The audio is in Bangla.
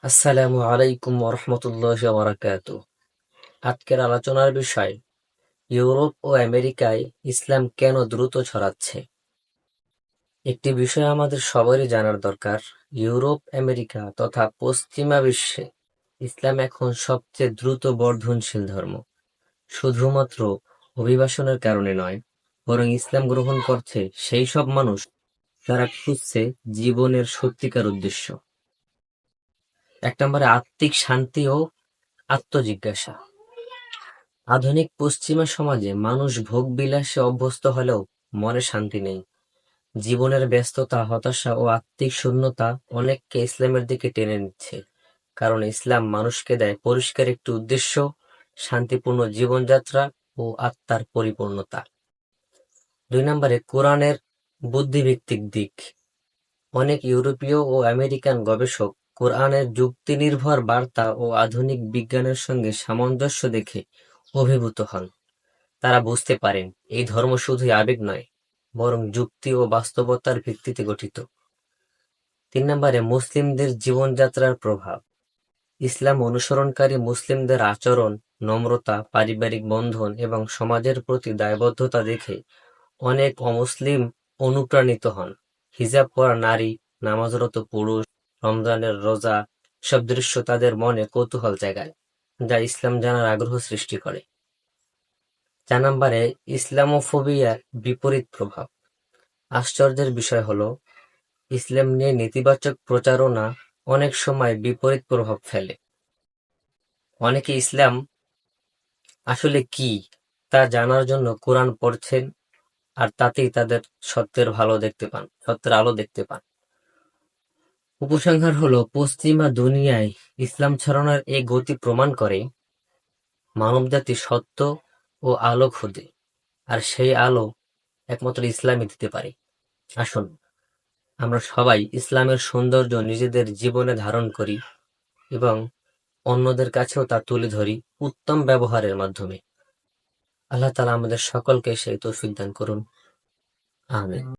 আসসালামু আলাইকুম ওরহমতুল্লাহি ওয়াবারাকাতুহু। আজকের আলোচনার বিষয় ইউরোপ ও আমেরিকায় ইসলাম কেন দ্রুত ছড়াচ্ছে। একটি বিষয় আমাদের সবারই জানার দরকার, ইউরোপ, আমেরিকা তথা পশ্চিমা বিশ্বে ইসলাম এখন সবচেয়ে দ্রুত বর্ধনশীল ধর্ম। শুধুমাত্র অভিবাসনের কারণে নয়, বরং ইসলাম গ্রহণ করছে সেই সব মানুষ যারা খুঁজছে জীবনের সত্যিকার উদ্দেশ্য। এক নম্বরে আত্মিক শান্তি ও আত্মজিজ্ঞাসা। আধুনিক পশ্চিমা সমাজে মানুষ ভোগবিলাসে অভ্যস্ত হলেও মনে শান্তি নেই। জীবনের ব্যস্ততা, হতাশা ও আত্মিক শূন্যতা অনেককে ইসলামের দিকে টেনে নিচ্ছে, কারণ ইসলাম মানুষকে দেয় পরিষ্কার একটি উদ্দেশ্য, শান্তিপূর্ণ জীবনযাত্রা ও আত্মার পরিপূর্ণতা। ২ নম্বরে কোরআনের বুদ্ধিভিত্তিক দিক। অনেক ইউরোপীয় ও আমেরিকান গবেষক কোরআনের যুক্তিনির্ভর বার্তা ও আধুনিক বিজ্ঞানের সঙ্গে সামঞ্জস্য দেখে অভিভূত হন। তারা বুঝতে পারেন এই ধর্ম শুধুই আবেগ নয়, বরং যুক্তি ও বাস্তবতার ভিত্তিতে গঠিত। ৩ নম্বরে মুসলিমদের জীবনযাত্রার প্রভাব। ইসলাম অনুসরণকারী মুসলিমদের আচরণ, নম্রতা, পারিবারিক বন্ধন এবং সমাজের প্রতি দায়বদ্ধতা দেখে অনেক অমুসলিম অনুপ্রাণিত হন। হিজাব পরা নারী, নামাজরত পুরুষ, রমজানের রোজা, সব দৃশ্য তাদের মনে কৌতূহল জাগায়, যা ইসলাম জানার আগ্রহ সৃষ্টি করে। ৪ নম্বরে ইসলামোফোবিয়ার বিপরীত প্রভাব। আশ্চর্যের বিষয় হলো, ইসলাম নিয়ে নেতিবাচক প্রচারণা অনেক সময় বিপরীত প্রভাব ফেলে। অনেকে ইসলাম আসলে কি তা জানার জন্য কোরআন পড়ছেন, আর তাতেই তাদের সত্যের আলো দেখতে পান। উপসংহার হলো, পশ্চিমা দুনিয়ায় ইসলাম ছড়ানোর এই গতি প্রমাণ করে মানবজাতি সত্য ও আলো খোঁজে, আর সেই আলো একমাত্র ইসলামই দিতে পারে। আসুন আমরা সবাই ইসলামের সৌন্দর্য নিজেদের জীবনে ধারণ করি এবং অন্যদের কাছেও তা তুলে ধরি উত্তম ব্যবহারের মাধ্যমে। আল্লাহ তাআলা আমাদের সকলকে সেই তৌফিক দান করুন। আমিন।